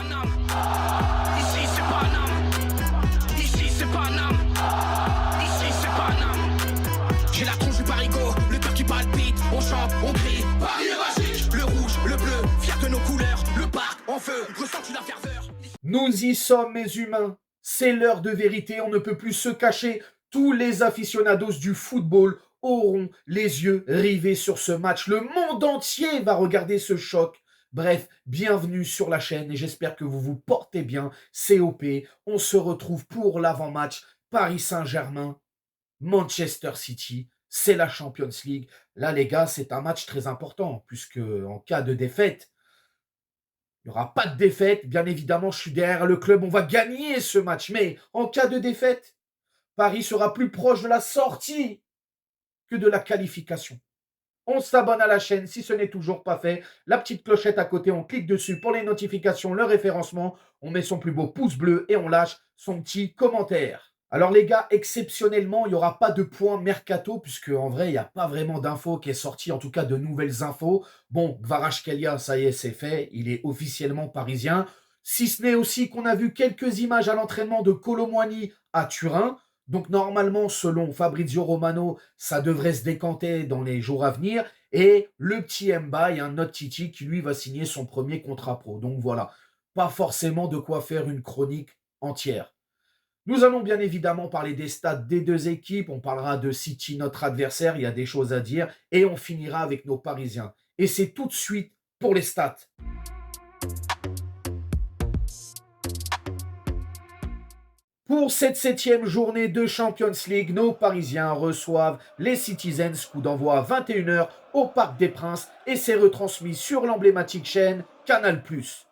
Paname. Ici c'est Paname. Ici c'est Paname. Ici c'est Paname. J'ai la tronche du parigo, le cœur qui palpite. On chante, on crie, Paris est magique. Le rouge, le bleu, fier de nos couleurs. Le parc en feu, ressens-tu la ferveur? Nous y sommes, mes humains. C'est l'heure de vérité, on ne peut plus se cacher. Tous les aficionados du football auront les yeux rivés sur ce match. Le monde entier va regarder ce choc. Bref, bienvenue sur la chaîne et j'espère que vous vous portez bien. COP, on se retrouve pour l'avant-match Paris Saint-Germain, Manchester City. C'est la Champions League. Là, les gars, c'est un match très important puisque en cas de défaite, il n'y aura pas de défaite. Bien évidemment, je suis derrière le club. On va gagner ce match. Mais en cas de défaite, Paris sera plus proche de la sortie que de la qualification. On s'abonne à la chaîne si ce n'est toujours pas fait. La petite clochette à côté, on clique dessus pour les notifications, le référencement. On met son plus beau pouce bleu et on lâche son petit commentaire. Alors les gars, exceptionnellement, il n'y aura pas de point mercato puisque en vrai, il n'y a pas vraiment d'infos qui est sorti, en tout cas de nouvelles infos. Bon, Kvaratskhelia, ça y est, c'est fait. Il est officiellement parisien. Si ce n'est aussi qu'on a vu quelques images à l'entraînement de Kolo Muani à Turin. Donc normalement, selon Fabrizio Romano, ça devrait se décanter dans les jours à venir. Et le petit Mbaye, un autre Titi qui lui va signer son premier contrat pro. Donc voilà, pas forcément de quoi faire une chronique entière. Nous allons bien évidemment parler des stats des deux équipes. On parlera de City, notre adversaire. Il y a des choses à dire. Et on finira avec nos Parisiens. Et c'est tout de suite pour les stats. Pour cette 7e journée de Champions League, nos Parisiens reçoivent les Citizens, coup d'envoi à 21h au Parc des Princes et c'est retransmis sur l'emblématique chaîne Canal+.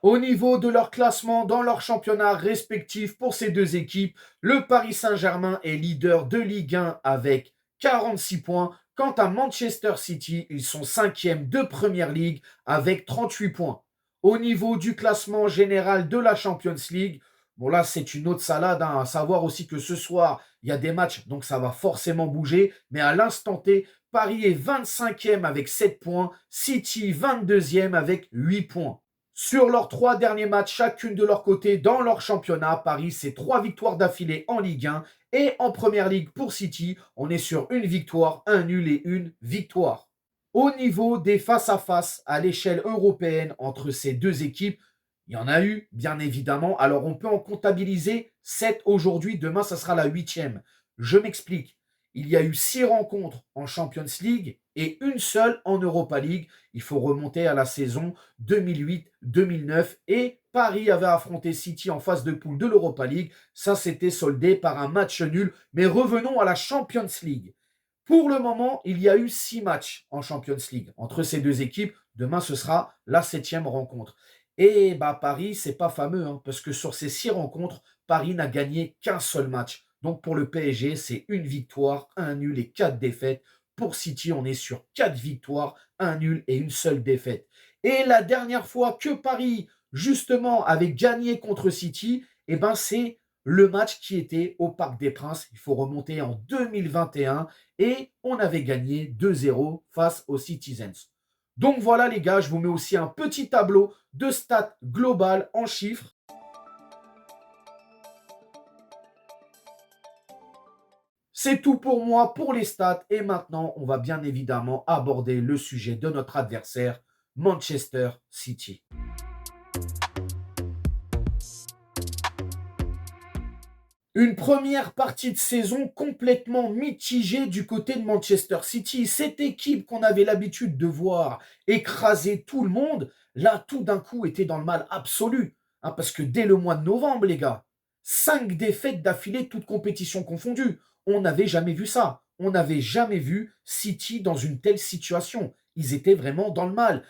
Au niveau de leur classement dans leur championnat respectif pour ces deux équipes, le Paris Saint-Germain est leader de Ligue 1 avec 46 points. Quant à Manchester City, ils sont 5e de Premier League avec 38 points. Au niveau du classement général de la Champions League, bon là, c'est une autre salade, hein. À savoir aussi que ce soir, il y a des matchs, donc ça va forcément bouger. Mais à l'instant T, Paris est 25e avec 7 points, City 22e avec 8 points. Sur leurs 3 derniers matchs, chacune de leur côté dans leur championnat, Paris, c'est 3 victoires d'affilée en Ligue 1. Et en Première Ligue pour City, on est sur une victoire, un nul et une victoire. Au niveau des face-à-face à l'échelle européenne entre ces deux équipes, il y en a eu, bien évidemment. Alors, on peut en comptabiliser 7 aujourd'hui. Demain, ça sera la 8e. Je m'explique. Il y a eu 6 rencontres en Champions League et une seule en Europa League. Il faut remonter à la saison 2008-2009. Et Paris avait affronté City en phase de poule de l'Europa League. Ça s'était soldé par un match nul. Mais revenons à la Champions League. Pour le moment, il y a eu 6 matchs en Champions League entre ces deux équipes. Demain, ce sera la 7e rencontre. Et Paris, c'est pas fameux, hein, parce que sur ces 6 rencontres, Paris n'a gagné qu'un seul match. Donc pour le PSG, c'est une victoire, un nul et 4 défaites. Pour City, on est sur 4 victoires, un nul et une seule défaite. Et la dernière fois que Paris, justement, avait gagné contre City, c'est le match qui était au Parc des Princes. Il faut remonter en 2021 et on avait gagné 2-0 face aux Citizens. Donc voilà les gars, je vous mets aussi un petit tableau de stats globales en chiffres. C'est tout pour moi pour les stats et maintenant on va bien évidemment aborder le sujet de notre adversaire, Manchester City. Une première partie de saison complètement mitigée du côté de Manchester City. Cette équipe qu'on avait l'habitude de voir écraser tout le monde, là, tout d'un coup, était dans le mal absolu. Hein, parce que dès le mois de novembre, les gars, 5 défaites d'affilée, toutes compétitions confondues. On n'avait jamais vu ça. On n'avait jamais vu City dans une telle situation. Ils étaient vraiment dans le mal.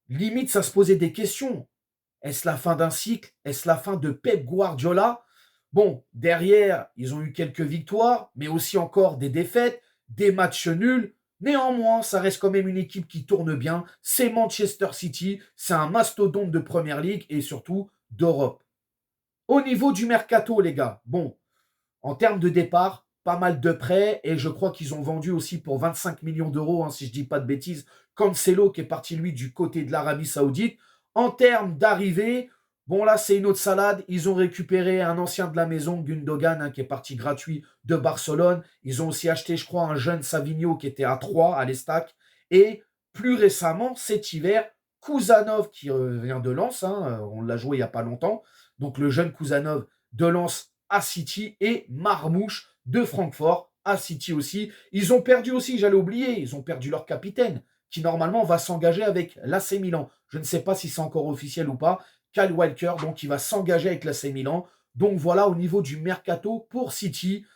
Limite, ça se posait des questions. Est-ce la fin d'un cycle? Est-ce la fin de Pep Guardiola? Bon, derrière, ils ont eu quelques victoires, mais aussi encore des défaites, des matchs nuls. Néanmoins, ça reste quand même une équipe qui tourne bien. C'est Manchester City, c'est un mastodonte de Première Ligue et surtout d'Europe. Au niveau du mercato, les gars, bon, en termes de départ, pas mal de prêts et je crois qu'ils ont vendu aussi pour 25 millions d'euros, hein, si je ne dis pas de bêtises, Cancelo qui est parti lui du côté de l'Arabie Saoudite. En termes d'arrivée, Bon, là, c'est une autre salade. Ils ont récupéré un ancien de la maison, Gundogan, hein, qui est parti gratuit de Barcelone. Ils ont aussi acheté, je crois, un jeune Savigno qui était à 3 à l'Estac. Et plus récemment, cet hiver, Kouzanov qui vient de Lens. Hein, on l'a joué il n'y a pas longtemps. Donc, le jeune Kouzanov de Lens à City et Marmouche de Francfort à City aussi. Ils ont perdu aussi, j'allais oublier, ils ont perdu leur capitaine qui normalement va s'engager avec l'AC Milan. Je ne sais pas si c'est encore officiel ou pas. Kyle Walker, donc il va s'engager avec l'AC Milan. Donc voilà au niveau du mercato pour City.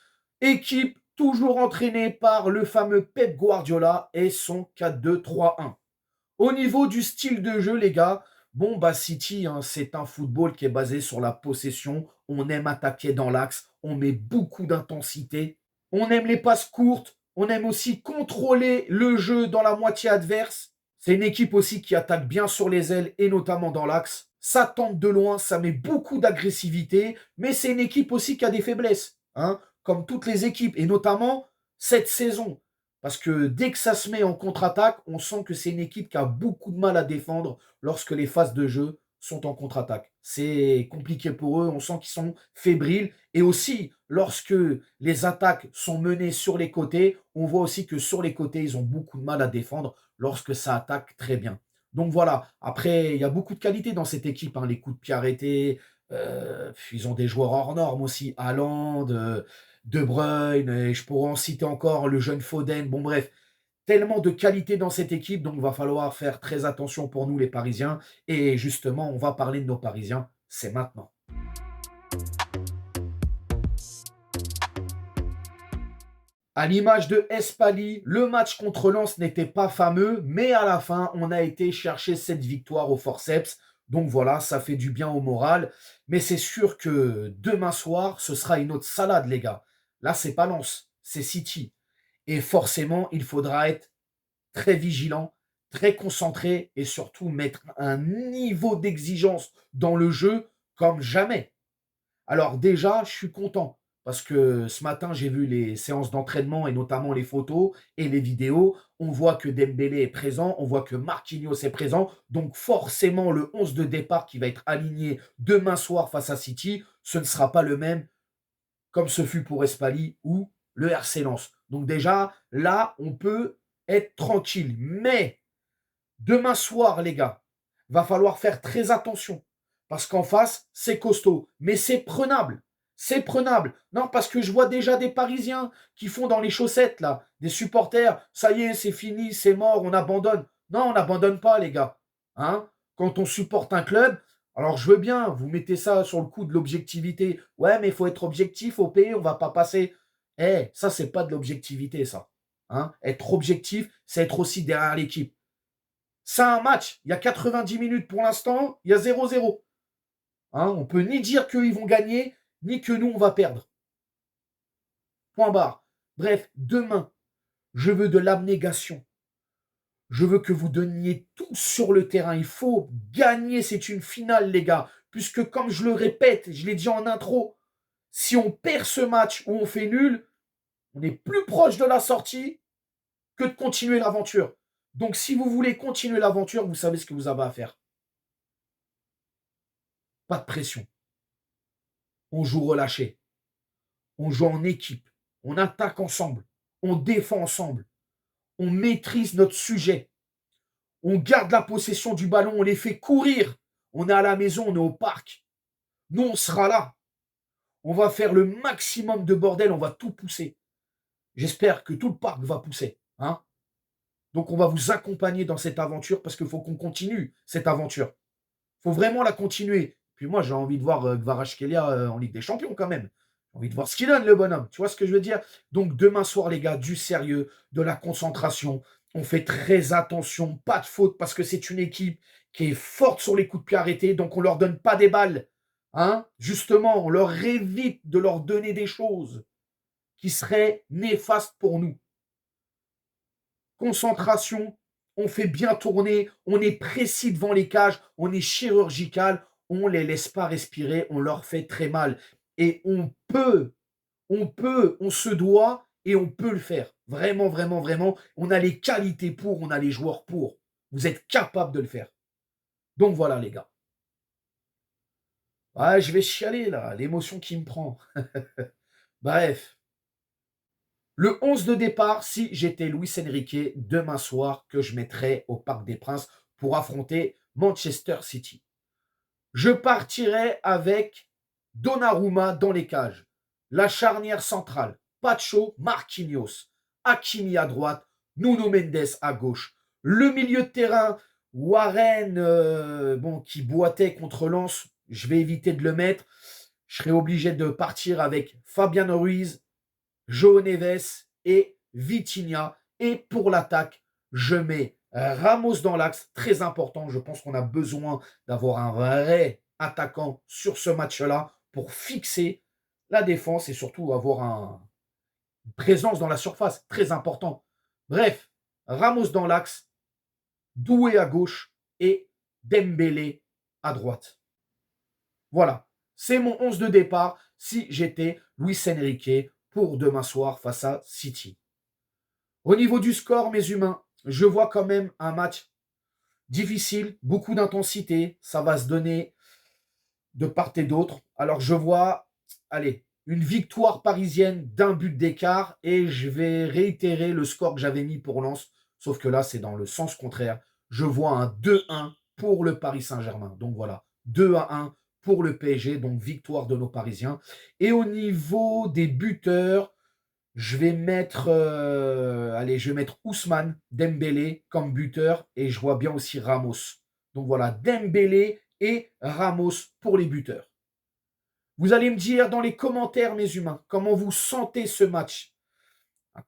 Équipe toujours entraînée par le fameux Pep Guardiola et son 4-2-3-1. Au niveau du style de jeu, les gars, bon, bah City, hein, c'est un football qui est basé sur la possession. On aime attaquer dans l'axe, on met beaucoup d'intensité. On aime les passes courtes, on aime aussi contrôler le jeu dans la moitié adverse. C'est une équipe aussi qui attaque bien sur les ailes et notamment dans l'axe. Ça tente de loin, ça met beaucoup d'agressivité, mais c'est une équipe aussi qui a des faiblesses, hein, comme toutes les équipes, et notamment cette saison. Parce que dès que ça se met en contre-attaque, on sent que c'est une équipe qui a beaucoup de mal à défendre lorsque les phases de jeu sont en contre-attaque. C'est compliqué pour eux, on sent qu'ils sont fébriles. Et aussi, lorsque les attaques sont menées sur les côtés, on voit aussi que sur les côtés, ils ont beaucoup de mal à défendre lorsque ça attaque très bien. Donc voilà, après, il y a beaucoup de qualité dans cette équipe, hein, les coups de pied arrêtés, ils ont des joueurs hors normes aussi, Haaland, De Bruyne, et je pourrais en citer encore le jeune Foden. Bon, bref, tellement de qualité dans cette équipe, donc il va falloir faire très attention pour nous, les Parisiens. Et justement, on va parler de nos Parisiens. C'est maintenant. À l'image de Espali, le match contre Lens n'était pas fameux, mais à la fin, on a été chercher cette victoire au forceps. Donc voilà, ça fait du bien au moral. Mais c'est sûr que demain soir, ce sera une autre salade, les gars. Là, c'est pas Lens, c'est City. Et forcément, il faudra être très vigilant, très concentré et surtout mettre un niveau d'exigence dans le jeu comme jamais. Alors déjà, je suis content parce que ce matin, j'ai vu les séances d'entraînement et notamment les photos et les vidéos. On voit que Dembélé est présent, on voit que Marquinhos est présent. Donc forcément, le 11 de départ qui va être aligné demain soir face à City, ce ne sera pas le même comme ce fut pour Espali ou le RC Lens. Donc déjà, là, on peut être tranquille. Mais demain soir, les gars, va falloir faire très attention. Parce qu'en face, c'est costaud. Mais c'est prenable. C'est prenable. Non, parce que je vois déjà des Parisiens qui font dans les chaussettes, là, des supporters. Ça y est, c'est fini, c'est mort, on abandonne. Non, on n'abandonne pas, les gars. Hein, quand on supporte un club, alors je veux bien, vous mettez ça sur le coup de l'objectivité. Ouais, mais il faut être objectif au pays, on ne va pas passer. Eh, ça, c'est pas de l'objectivité, ça. Hein, être objectif, c'est être aussi derrière l'équipe. C'est un match. Il y a 90 minutes pour l'instant. Il y a 0-0. Hein, on peut ni dire qu'ils vont gagner, ni que nous, on va perdre. Point barre. Bref, demain, je veux de l'abnégation. Je veux que vous donniez tout sur le terrain. Il faut gagner. C'est une finale, les gars. Puisque, comme je le répète, je l'ai dit en intro, si on perd ce match ou on fait nul, on est plus proche de la sortie que de continuer l'aventure. Donc, si vous voulez continuer l'aventure, vous savez ce que vous avez à faire. Pas de pression. On joue relâché. On joue en équipe. On attaque ensemble. On défend ensemble. On maîtrise notre sujet. On garde la possession du ballon. On les fait courir. On est à la maison, on est au parc. Nous, on sera là. On va faire le maximum de bordel. On va tout pousser. J'espère que tout le parc va pousser. Hein, donc, on va vous accompagner dans cette aventure parce qu'il faut qu'on continue cette aventure. Il faut vraiment la continuer. Puis moi, j'ai envie de voir Kvaratskhelia en Ligue des Champions quand même. J'ai envie de voir ce qu'il donne, le bonhomme. Tu vois ce que je veux dire? Donc, demain soir, les gars, du sérieux, de la concentration. On fait très attention, pas de faute, parce que c'est une équipe qui est forte sur les coups de pied arrêtés. Donc, on ne leur donne pas des balles. Hein, justement, on leur évite de leur donner des choses qui seraient néfastes pour nous. Concentration, on fait bien tourner, on est précis devant les cages, on est chirurgical, on ne les laisse pas respirer, on leur fait très mal. Et on se doit et on peut le faire. Vraiment, vraiment, vraiment. On a les qualités pour, on a les joueurs pour. Vous êtes capables de le faire. Donc voilà, les gars. Ouais, je vais chialer là, l'émotion qui me prend. Bref, le 11 de départ, si j'étais Luis Enrique, demain soir, que je mettrais au Parc des Princes pour affronter Manchester City. Je partirais avec Donnarumma dans les cages, la charnière centrale, Pacho, Marquinhos, Hakimi à droite, Nuno Mendes à gauche, le milieu de terrain, Warren, qui boitait contre Lens, je vais éviter de le mettre. Je serais obligé de partir avec Fabian Ruiz, João Neves et Vitinha. Et pour l'attaque, je mets Ramos dans l'axe, très important. Je pense qu'on a besoin d'avoir un vrai attaquant sur ce match-là pour fixer la défense et surtout avoir une présence dans la surface, très important. Bref, Ramos dans l'axe, Doué à gauche et Dembélé à droite. Voilà, c'est mon 11 de départ si j'étais Luis Enrique pour demain soir face à City. Au niveau du score, mes humains, je vois quand même un match difficile, beaucoup d'intensité, ça va se donner de part et d'autre. Alors je vois, allez, une victoire parisienne d'un but d'écart et je vais réitérer le score que j'avais mis pour Lens, sauf que là c'est dans le sens contraire. Je vois un 2-1 pour le Paris Saint-Germain. Donc voilà, 2-1 pour le PSG, donc victoire de nos Parisiens. Et au niveau des buteurs, je vais mettre Ousmane Dembélé comme buteur et je vois bien aussi Ramos. Donc voilà, Dembélé et Ramos pour les buteurs. Vous allez me dire dans les commentaires, mes humains, comment vous sentez ce match.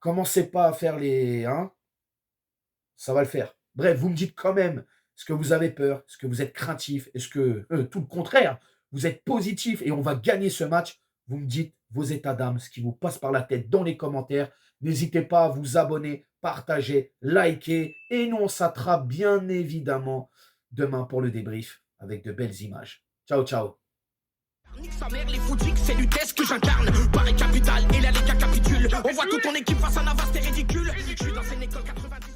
Commencez pas à faire les... ça va le faire. Bref, vous me dites quand même, est-ce que vous avez peur? Est-ce que vous êtes craintif? Est-ce que, tout le contraire, vous êtes positif et on va gagner ce match? Vous me dites vos états d'âme, ce qui vous passe par la tête dans les commentaires. N'hésitez pas à vous abonner, partager, liker. Et nous, on s'attrape bien évidemment demain pour le débrief avec de belles images. Ciao, ciao. Nique sa mère, les footix, c'est l'UTES que j'incarne. Paris capitale et la Liga capitule. On voit toute ton équipe face à Navas, c'est ridicule. Je suis dans une école 90.